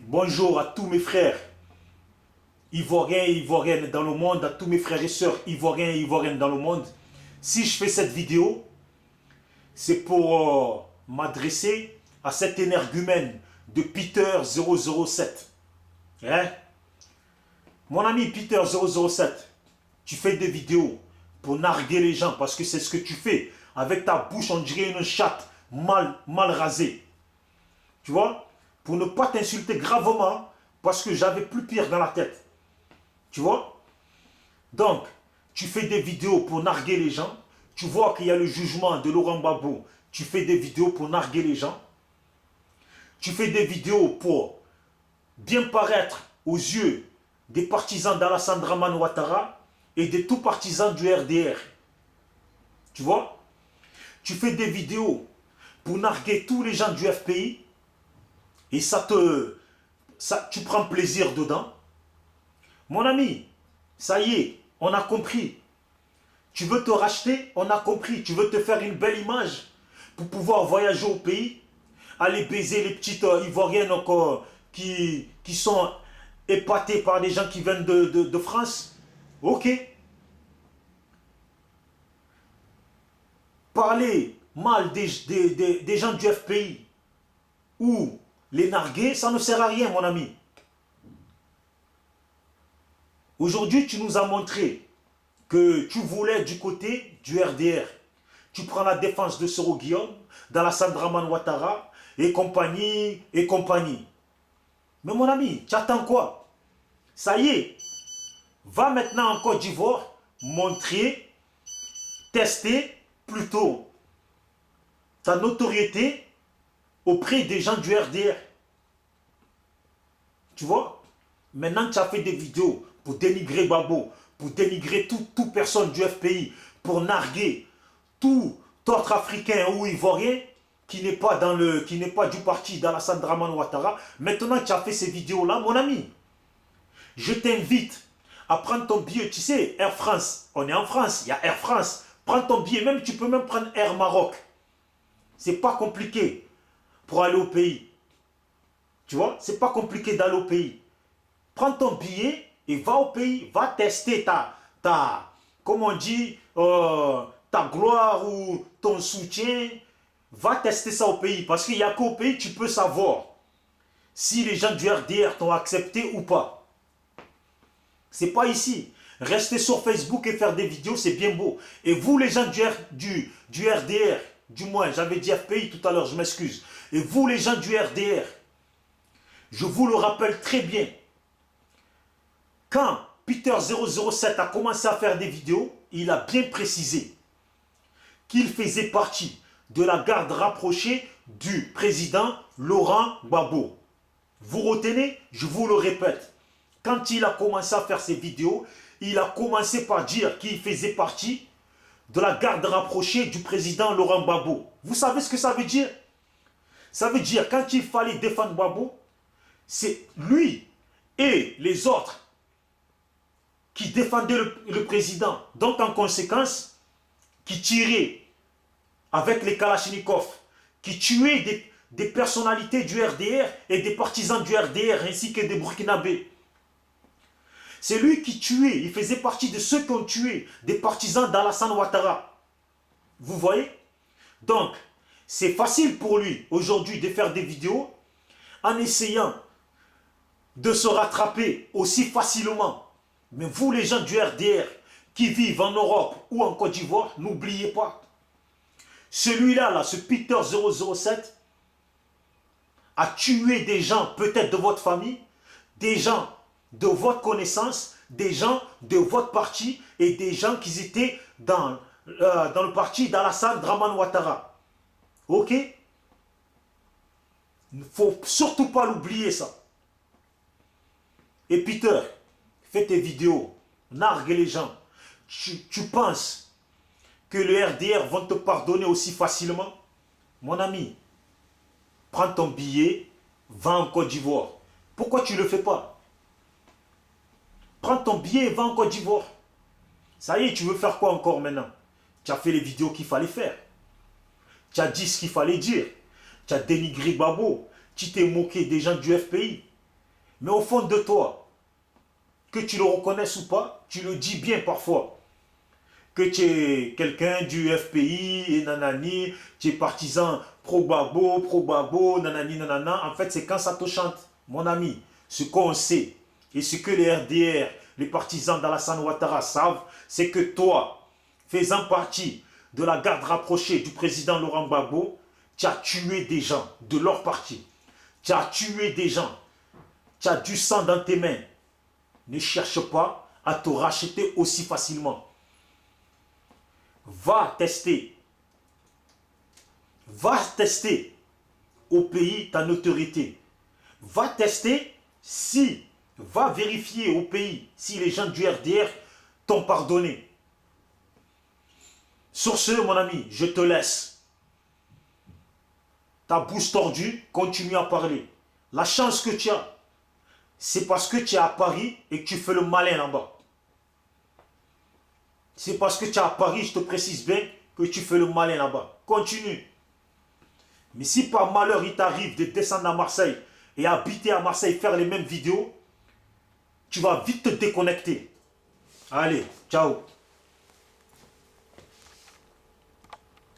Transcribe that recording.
Bonjour à tous mes frères ivoiriens et ivoiriennes dans le monde, à tous mes frères et sœurs ivoiriens et ivoiriennes dans le monde. Si je fais cette vidéo, c'est pour m'adresser à cet énergumène de Peter007. Hein? Mon ami Peter007, tu fais des vidéos pour narguer les gens parce que c'est ce que tu fais. Avec ta bouche, on dirait une chatte mal rasée. Tu vois? Pour ne pas t'insulter gravement parce que j'avais plus pire dans la tête. Tu vois? Donc, tu fais des vidéos pour narguer les gens. Tu vois qu'il y a le jugement de Laurent Gbagbo. Tu fais des vidéos pour narguer les gens. Tu fais des vidéos pour bien paraître aux yeux des partisans d'Alassane Dramane Ouattara et de tous partisans du RDR. Tu vois? Tu fais des vidéos pour narguer tous les gens du FPI et tu prends plaisir dedans. Mon ami, ça y est, on a compris. Tu veux te racheter, on a compris. Tu veux te faire une belle image pour pouvoir voyager au pays, aller baiser les petites ivoiriennes encore qui sont épatées par des gens qui viennent de France. Ok. Parler mal des gens du FPI ou les narguer, ça ne sert à rien, mon ami. Aujourd'hui, tu nous as montré que tu voulais du côté du RDR. Tu prends la défense de Soro Guillaume, d'Alassane Dramane Ouattara, et compagnie, et compagnie. Mais mon ami, tu attends quoi? Ça y est, va maintenant en Côte d'Ivoire, montrer, tester plutôt ta notoriété auprès des gens du RDR. Tu vois? Maintenant tu as fait des vidéos pour dénigrer Gbagbo, pour dénigrer toute personne du FPI, pour narguer tout autre Africain ou Ivoirien qui n'est pas du parti d'Alassane Dramane Ouattara. Maintenant tu as fait ces vidéos-là, mon ami, je t'invite à prendre ton billet. Tu sais, Air France, on est en France, il y a Air France. Prends ton billet, même tu peux même prendre Air Maroc. C'est pas compliqué pour aller au pays. Tu vois, c'est pas compliqué d'aller au pays. Prends ton billet et va au pays, va tester comment on dit, ta gloire ou ton soutien. Va tester ça au pays, parce qu'il n'y a qu'au pays tu peux savoir si les gens du RDR t'ont accepté ou pas. C'est pas ici. Rester sur Facebook et faire des vidéos, c'est bien beau. Et vous, les gens du RDR, du moins, j'avais dit FPI tout à l'heure, je m'excuse. Et vous, les gens du RDR, je vous le rappelle très bien. Quand Peter007 a commencé à faire des vidéos, il a bien précisé qu'il faisait partie de la garde rapprochée du président Laurent Gbagbo. Vous retenez? Je vous le répète. Quand il a commencé à faire ses vidéos, il a commencé par dire qu'il faisait partie de la garde rapprochée du président Laurent Gbagbo. Vous savez ce que ça veut dire? Ça veut dire quand il fallait défendre Gbagbo, c'est lui et les autres qui défendaient le président. Donc en conséquence, qui tiraient avec les Kalachnikov, qui tuaient des personnalités du RDR et des partisans du RDR ainsi que des Burkinabés. C'est lui qui tuait, il faisait partie de ceux qui ont tué des partisans d'Alassane Ouattara. Vous voyez? Donc, c'est facile pour lui aujourd'hui de faire des vidéos en essayant de se rattraper aussi facilement. Mais vous, les gens du RDR qui vivent en Europe ou en Côte d'Ivoire, n'oubliez pas. Celui-là, ce Peter007, a tué des gens peut-être de votre famille, des gens de votre connaissance, des gens de votre parti et des gens qui étaient dans le parti d'Alassane Dramane Ouattara. Ok? Il ne faut surtout pas l'oublier ça. Et Peter, fais tes vidéos, nargue les gens. Tu penses que le RDR vont te pardonner aussi facilement? Mon ami, prends ton billet, va en Côte d'Ivoire. Pourquoi tu ne le fais pas? Prends ton billet et va en Côte d'Ivoire. Ça y est, tu veux faire quoi encore maintenant? Tu as fait les vidéos qu'il fallait faire. Tu as dit ce qu'il fallait dire. Tu as dénigré Gbagbo. Tu t'es moqué des gens du FPI. Mais au fond de toi, que tu le reconnaisses ou pas, tu le dis bien parfois. Que tu es quelqu'un du FPI et nanani, tu es partisan pro-Babo, nanani, nanana. En fait, c'est quand ça te chante, mon ami. Ce qu'on sait et ce que les RDR, les partisans d'Alassane Ouattara savent, c'est que toi, faisant partie de la garde rapprochée du président Laurent Gbagbo, tu as tué des gens de leur parti. Tu as tué des gens. Tu as du sang dans tes mains. Ne cherche pas à te racheter aussi facilement. Va tester. Va tester au pays ta notoriété. Va tester si, va vérifier au pays si les gens du RDR t'ont pardonné. Sur ce, mon ami, je te laisse. Ta bouche tordue, continue à parler. La chance que tu as, c'est parce que tu es à Paris et que tu fais le malin là-bas. C'est parce que tu es à Paris, je te précise bien, que tu fais le malin là-bas. Continue. Mais si par malheur il t'arrive de descendre à Marseille et habiter à Marseille, faire les mêmes vidéos, tu vas vite te déconnecter. Allez, ciao.